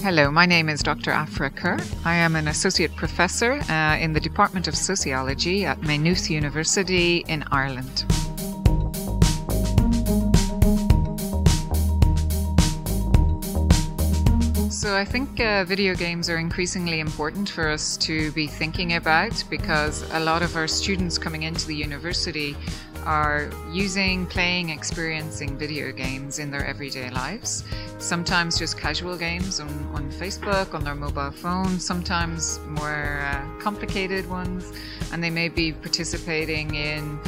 Hello, my name is Dr. Afra Kerr. I am an associate professor in the Department of Sociology at Maynooth University in Ireland. So I think video games are increasingly important for us to be thinking about, because a lot of our students coming into the university are playing, experiencing video games in their everyday lives. Sometimes just casual games on Facebook, on their mobile phone, sometimes more complicated ones, and they may be participating in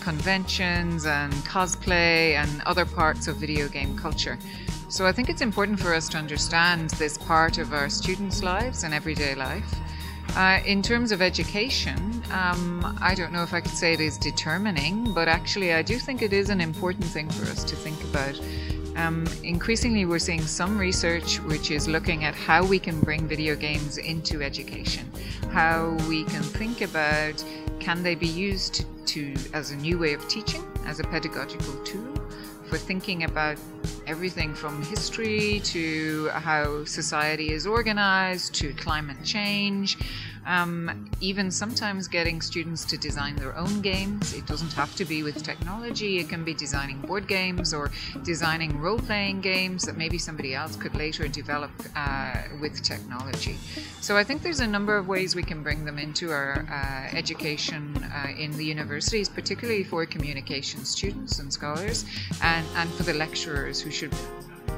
conventions and cosplay and other parts of video game culture. So I think it's important for us to understand this part of our students' lives and everyday life. In terms of education, I don't know if I could say it is determining, but actually I do think it is an important thing for us to think about. Increasingly we're seeing some research which is looking at how we can bring video games into education, how we can think about, can they be used as a new way of teaching, as a pedagogical tool, for thinking about everything from history to how society is organized to climate change, even sometimes getting students to design their own games. It doesn't have to be with technology, it can be designing board games or designing role-playing games that maybe somebody else could later develop with technology. So I think there's a number of ways we can bring them into our education in the universities, particularly for communication students and scholars, and for the lecturers who should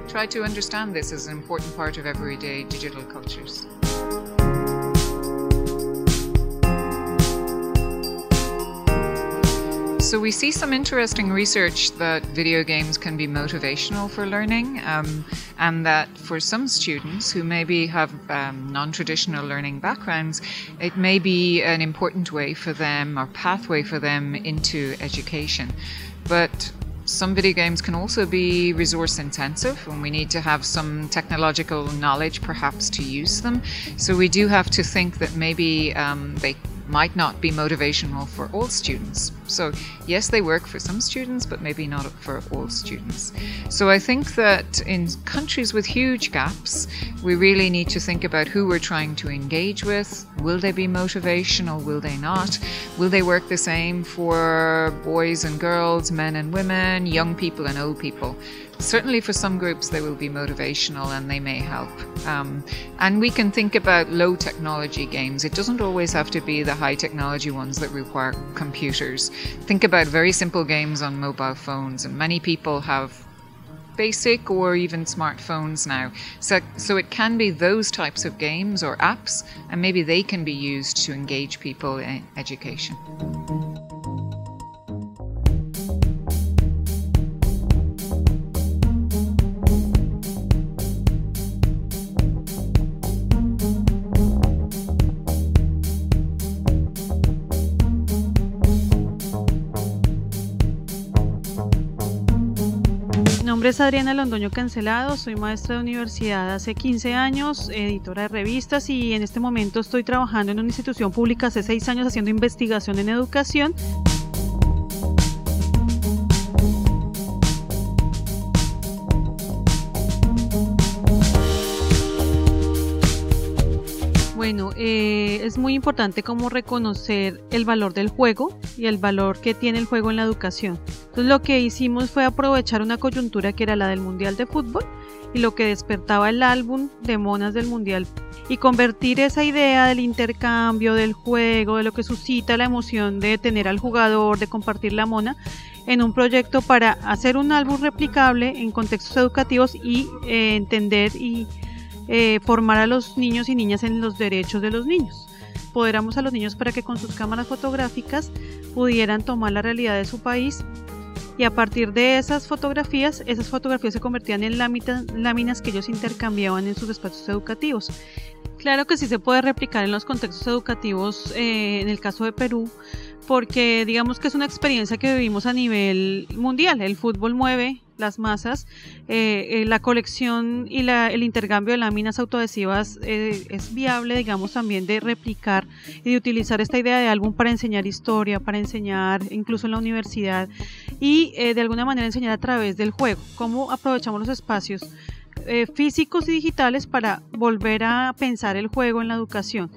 try to understand this as an important part of everyday digital cultures. So we see some interesting research that video games can be motivational for learning, and that for some students who maybe have non-traditional learning backgrounds, it may be an important way for them or pathway for them into education. But some video games can also be resource intensive, and we need to have some technological knowledge perhaps to use them. So we do have to think that maybe they might not be motivational for all students. So yes, they work for some students, but maybe not for all students. So I think that in countries with huge gaps, we really need to think about who we're trying to engage with. Will they be motivational? Will they not? Will they work the same for boys and girls, men and women, young people and old people? Certainly for some groups they will be motivational and they may help. And we can think about low technology games. It doesn't always have to be the high technology ones that require computers. Think about very simple games on mobile phones, and many people have basic or even smartphones now. So it can be those types of games or apps, and maybe they can be used to engage people in education. Mi nombre es Adriana Londoño Cancelado, soy maestra de universidad hace 15 años, editora de revistas, y en este momento estoy trabajando en una institución pública hace 6 años haciendo investigación en educación. Bueno, es muy importante como reconocer el valor del juego y el valor que tiene el juego en la educación. Entonces lo que hicimos fue aprovechar una coyuntura que era la del Mundial de Fútbol y lo que despertaba el álbum de monas del Mundial, y convertir esa idea del intercambio, del juego, de lo que suscita la emoción de tener al jugador, de compartir la mona, en un proyecto para hacer un álbum replicable en contextos educativos y entender y formar a los niños y niñas en los derechos de los niños. Empoderamos a los niños para que con sus cámaras fotográficas pudieran tomar la realidad de su país, y a partir de esas fotografías se convertían en láminas que ellos intercambiaban en sus espacios educativos. Claro que sí se puede replicar en los contextos educativos, en el caso de Perú, porque digamos que es una experiencia que vivimos a nivel mundial. El fútbol mueve las masas, la colección y el intercambio de láminas autoadhesivas es viable, digamos, también de replicar y de utilizar esta idea de álbum para enseñar historia, para enseñar incluso en la universidad, y de alguna manera enseñar a través del juego, cómo aprovechamos los espacios físicos y digitales para volver a pensar el juego en la educación.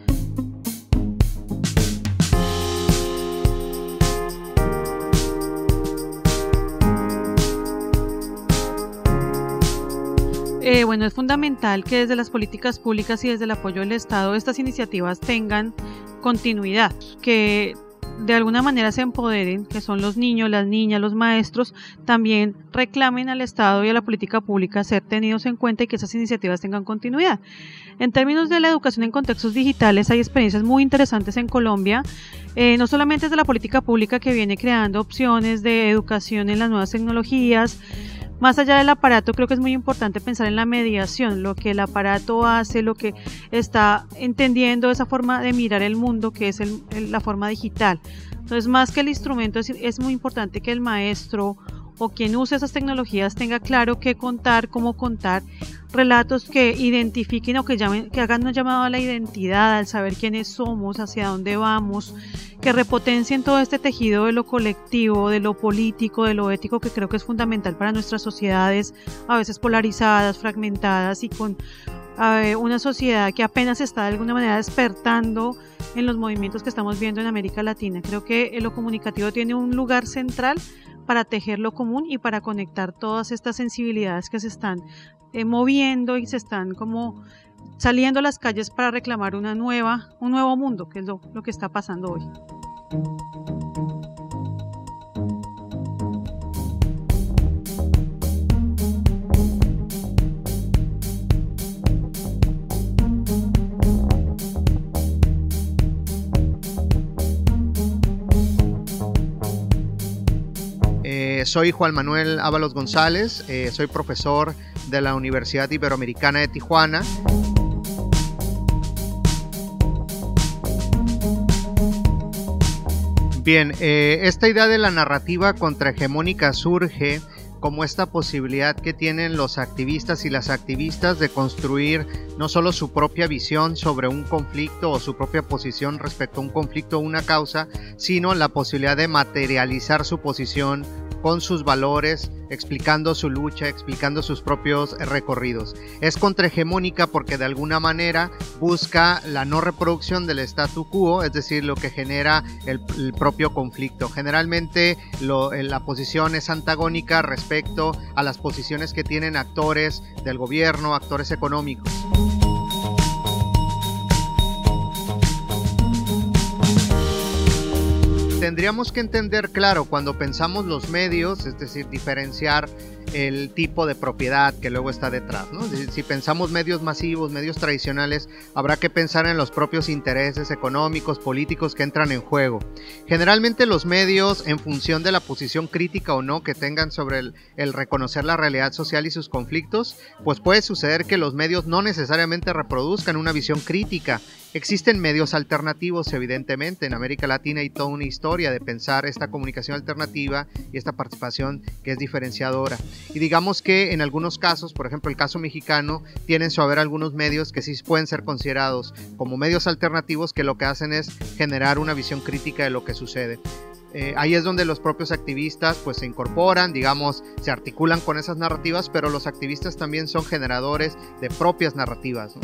Bueno, es fundamental que desde las políticas públicas y desde el apoyo del Estado estas iniciativas tengan continuidad, que de alguna manera se empoderen, que son los niños, las niñas, los maestros, también reclamen al Estado y a la política pública ser tenidos en cuenta y que esas iniciativas tengan continuidad. En términos de la educación en contextos digitales, hay experiencias muy interesantes en Colombia, no solamente desde la política pública que viene creando opciones de educación en las nuevas tecnologías. Más allá del aparato, creo que es muy importante pensar en la mediación, lo que el aparato hace, lo que está entendiendo esa forma de mirar el mundo, que es la forma digital. Entonces, más que el instrumento, es muy importante que el maestro o quien use esas tecnologías tenga claro qué contar, cómo contar, relatos que identifiquen o que hagan un llamado a la identidad, al saber quiénes somos, hacia dónde vamos, que repotencien todo este tejido de lo colectivo, de lo político, de lo ético, que creo que es fundamental para nuestras sociedades, a veces polarizadas, fragmentadas y con una sociedad que apenas está de alguna manera despertando en los movimientos que estamos viendo en América Latina. Creo que lo comunicativo tiene un lugar central para tejer lo común y para conectar todas estas sensibilidades que se están moviendo y se están como saliendo a las calles para reclamar un nuevo mundo, que es lo que está pasando hoy. Soy Juan Manuel Ábalos González, soy profesor de la Universidad Iberoamericana de Tijuana. Bien, esta idea de la narrativa contrahegemónica surge como esta posibilidad que tienen los activistas y las activistas de construir no solo su propia visión sobre un conflicto o su propia posición respecto a un conflicto o una causa, sino la posibilidad de materializar su posición con sus valores, explicando su lucha, explicando sus propios recorridos. Es contrahegemónica porque de alguna manera busca la no reproducción del statu quo, es decir, lo que genera el propio conflicto. Generalmente la posición es antagónica respecto a las posiciones que tienen actores del gobierno, actores económicos. Tendríamos que entender, claro, cuando pensamos los medios, es decir, diferenciar el tipo de propiedad que luego está detrás, ¿no? Si pensamos medios masivos, medios tradicionales, habrá que pensar en los propios intereses económicos, políticos que entran en juego. Generalmente los medios, en función de la posición crítica o no que tengan sobre el reconocer la realidad social y sus conflictos, pues puede suceder que los medios no necesariamente reproduzcan una visión crítica. Existen medios alternativos, evidentemente. En América Latina hay toda una historia de pensar esta comunicación alternativa y esta participación que es diferenciadora. Y digamos que en algunos casos, por ejemplo el caso mexicano, tienen su haber algunos medios que sí pueden ser considerados como medios alternativos que lo que hacen es generar una visión crítica de lo que sucede. Ahí es donde los propios activistas pues se incorporan, digamos, se articulan con esas narrativas, pero los activistas también son generadores de propias narrativas, ¿no?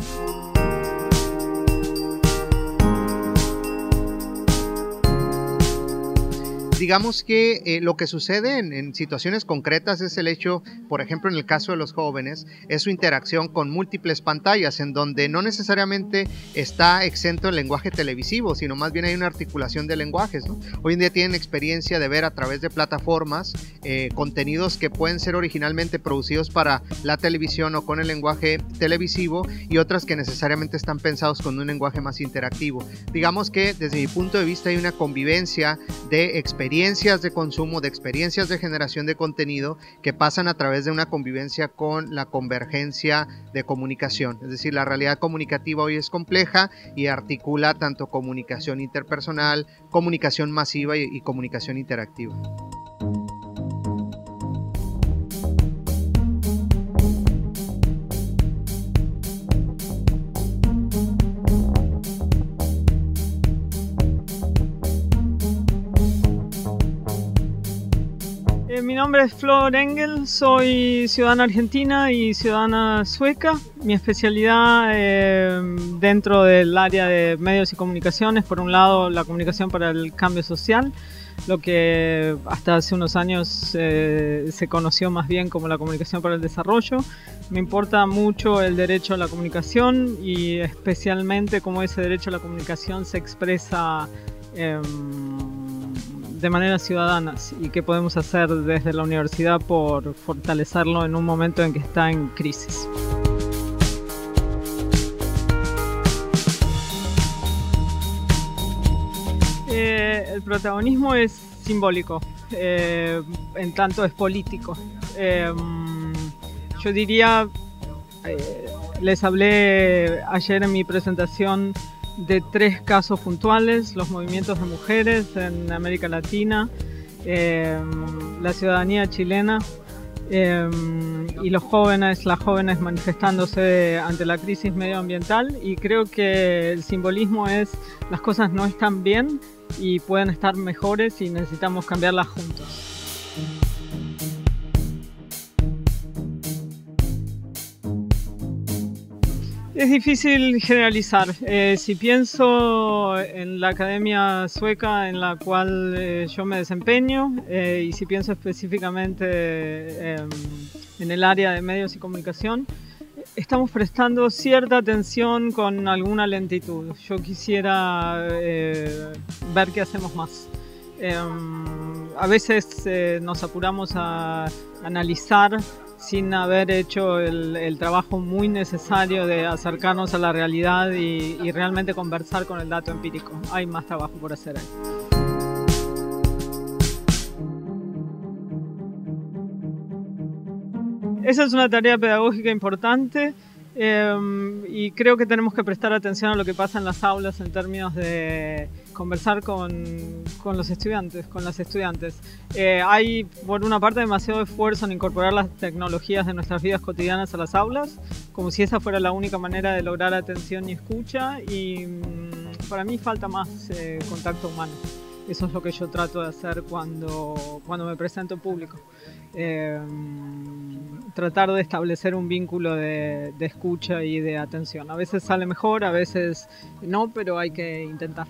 Digamos que lo que sucede en situaciones concretas es el hecho, por ejemplo en el caso de los jóvenes, es su interacción con múltiples pantallas en donde no necesariamente está exento el lenguaje televisivo, sino más bien hay una articulación de lenguajes, ¿no? Hoy en día tienen experiencia de ver a través de plataformas contenidos que pueden ser originalmente producidos para la televisión o con el lenguaje televisivo y otras que necesariamente están pensados con un lenguaje más interactivo. Digamos que desde mi punto de vista hay una convivencia de experiencias de consumo, de experiencias de generación de contenido que pasan a través de una convivencia con la convergencia de comunicación. Es decir, la realidad comunicativa hoy es compleja y articula tanto comunicación interpersonal, comunicación masiva y comunicación interactiva. Mi nombre es Flor Engel, soy ciudadana argentina y ciudadana sueca. Mi especialidad dentro del área de medios y comunicaciones, por un lado la comunicación para el cambio social, lo que hasta hace unos años se conoció más bien como la comunicación para el desarrollo. Me importa mucho el derecho a la comunicación y especialmente cómo ese derecho a la comunicación se expresa de maneras ciudadanas y qué podemos hacer desde la universidad por fortalecerlo en un momento en que está en crisis. El protagonismo es simbólico, en tanto es político. Yo diría, les hablé ayer en mi presentación de 3 casos puntuales: los movimientos de mujeres en América Latina, la ciudadanía chilena y las jóvenes manifestándose ante la crisis medioambiental. Y creo que el simbolismo es: las cosas no están bien y pueden estar mejores y necesitamos cambiarlas juntos. Es difícil generalizar. Si pienso en la academia sueca en la cual yo me desempeño y si pienso específicamente en el área de medios y comunicación, estamos prestando cierta atención con alguna lentitud. Yo quisiera ver qué hacemos más. A veces nos apuramos a analizar sin haber hecho el trabajo muy necesario de acercarnos a la realidad y realmente conversar con el dato empírico. Hay más trabajo por hacer ahí. Esa es una tarea pedagógica importante y creo que tenemos que prestar atención a lo que pasa en las aulas en términos de conversar con los estudiantes, con las estudiantes. Hay, por una parte, demasiado esfuerzo en incorporar las tecnologías de nuestras vidas cotidianas a las aulas, como si esa fuera la única manera de lograr atención y escucha, y para mí falta más contacto humano. Eso es lo que yo trato de hacer cuando me presento en público. Tratar de establecer un vínculo de escucha y de atención. A veces sale mejor, a veces no, pero hay que intentar.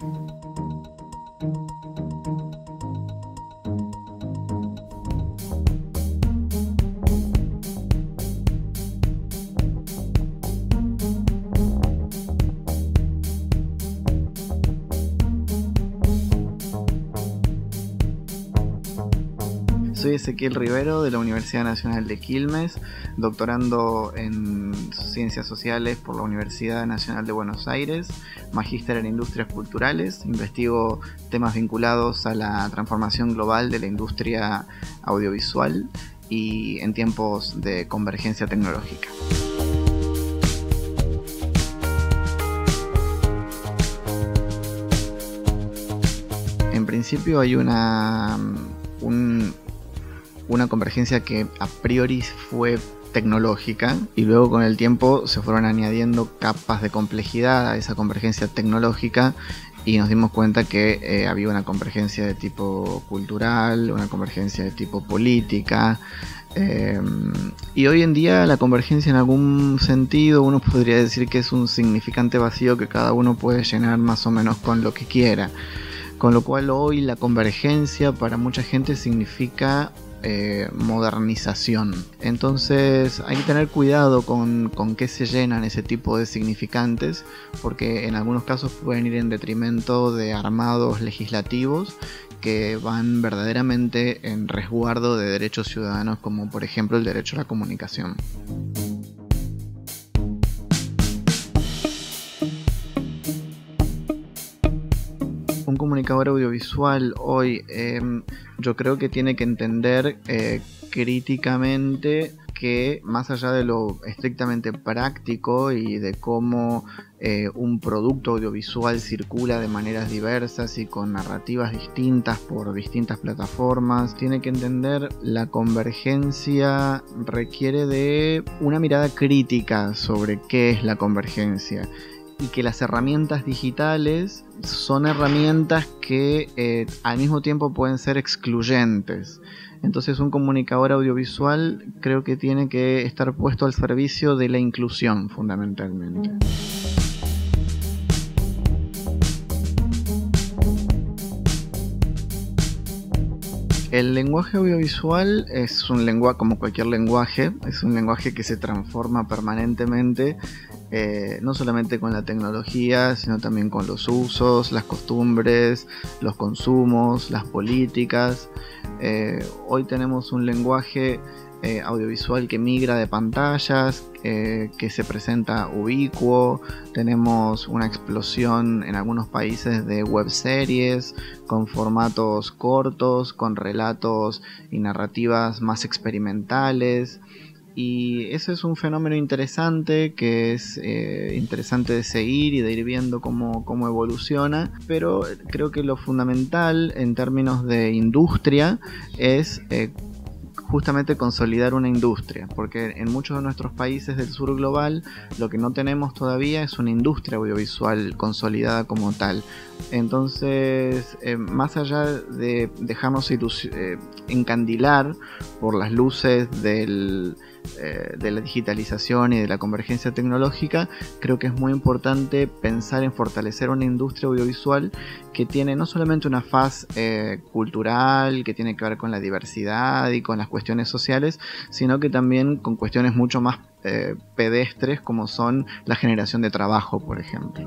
Soy Ezequiel Rivero de la Universidad Nacional de Quilmes, doctorando en Ciencias Sociales por la Universidad Nacional de Buenos Aires, magíster en Industrias Culturales. Investigo temas vinculados a la transformación global de la industria audiovisual y en tiempos de convergencia tecnológica. En principio hay una convergencia que a priori fue tecnológica y luego con el tiempo se fueron añadiendo capas de complejidad a esa convergencia tecnológica y nos dimos cuenta que había una convergencia de tipo cultural, una convergencia de tipo política, y hoy en día la convergencia en algún sentido uno podría decir que es un significante vacío que cada uno puede llenar más o menos con lo que quiera, con lo cual hoy la convergencia para mucha gente significa modernización. Entonces hay que tener cuidado con qué se llenan ese tipo de significantes, porque en algunos casos pueden ir en detrimento de armados legislativos que van verdaderamente en resguardo de derechos ciudadanos, como por ejemplo el derecho a la comunicación. Un comunicador audiovisual hoy yo creo que tiene que entender críticamente que más allá de lo estrictamente práctico y de cómo un producto audiovisual circula de maneras diversas y con narrativas distintas por distintas plataformas, tiene que entender la convergencia requiere de una mirada crítica sobre qué es la convergencia. y que las herramientas digitales son herramientas que al mismo tiempo pueden ser excluyentes. Entonces un comunicador audiovisual creo que tiene que estar puesto al servicio de la inclusión fundamentalmente. El lenguaje audiovisual es un lenguaje, como cualquier lenguaje, es un lenguaje que se transforma permanentemente, no solamente con la tecnología, sino también con los usos, las costumbres, los consumos, las políticas. Hoy tenemos un lenguaje audiovisual que migra de pantallas, que se presenta ubicuo. Tenemos una explosión en algunos países de webseries con formatos cortos, con relatos y narrativas más experimentales. Y eso es un fenómeno interesante, que es interesante de seguir y de ir viendo cómo evoluciona, pero creo que lo fundamental en términos de industria es justamente consolidar una industria, porque en muchos de nuestros países del sur global lo que no tenemos todavía es una industria audiovisual consolidada como tal. Entonces, más allá de dejarnos encandilar por las luces de la digitalización y de la convergencia tecnológica, creo que es muy importante pensar en fortalecer una industria audiovisual que tiene no solamente una faz cultural, que tiene que ver con la diversidad y con las cuestiones sociales, sino que también con cuestiones mucho más pedestres, como son la generación de trabajo, por ejemplo.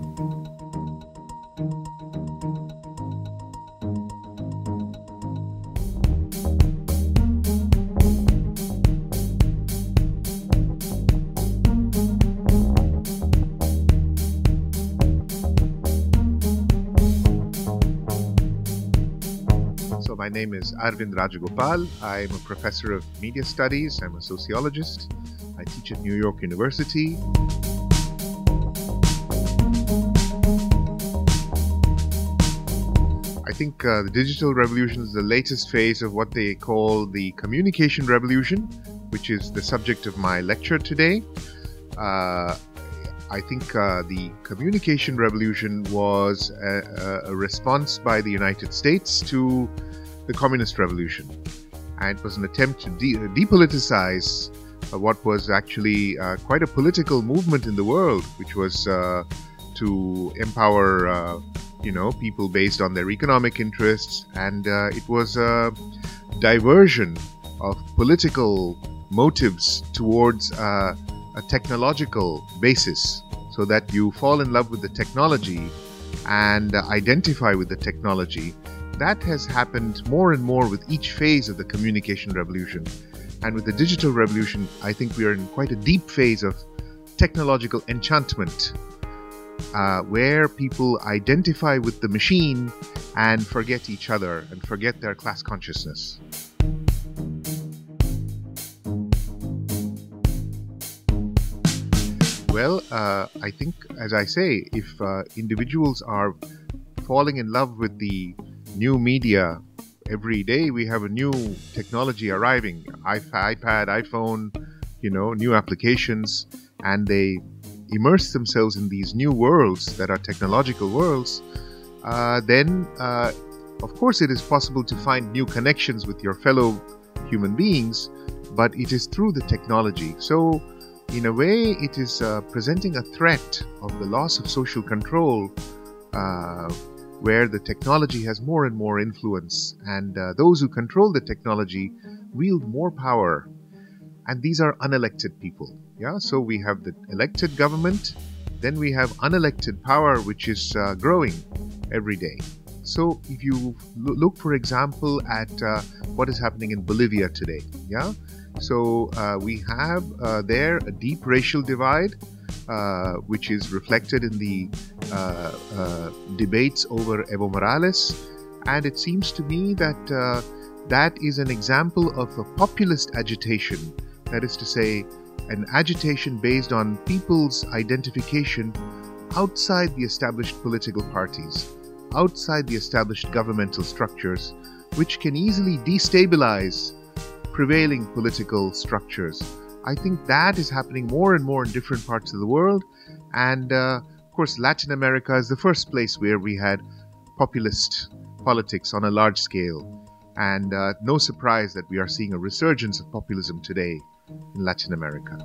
My name is Arvind Rajagopal. I'm a professor of media studies. I'm a sociologist. I teach at New York University. I think the digital revolution is the latest phase of what they call the communication revolution, which is the subject of my lecture today. I think the communication revolution was a response by the United States to the communist revolution, and it was an attempt to depoliticize what was actually quite a political movement in the world, which was to empower people based on their economic interests, and it was a diversion of political motives towards a technological basis, so that you fall in love with the technology and identify with the technology. That has happened more and more with each phase of the communication revolution. And with the digital revolution, I think we are in quite a deep phase of technological enchantment, where people identify with the machine and forget each other and forget their class consciousness. Well, I think, as I say, if individuals are falling in love with the new media, every day we have a new technology arriving, iPad, iPhone, new applications, and they immerse themselves in these new worlds that are technological worlds, then of course it is possible to find new connections with your fellow human beings, but it is through the technology. So in a way it is presenting a threat of the loss of social control, where the technology has more and more influence, and those who control the technology wield more power, and these are unelected people. So we have the elected government, then we have unelected power, which is growing every day. So if you look, for example, at what is happening in Bolivia today, so we have there a deep racial divide, which is reflected in the debates over Evo Morales, and it seems to me that that is an example of a populist agitation, that is to say, an agitation based on people's identification outside the established political parties, outside the established governmental structures, which can easily destabilize prevailing political structures. I think that is happening more and more in different parts of the world, and Of course, Latin America is the first place where we had populist politics on a large scale. And no surprise that we are seeing a resurgence of populism today in Latin America.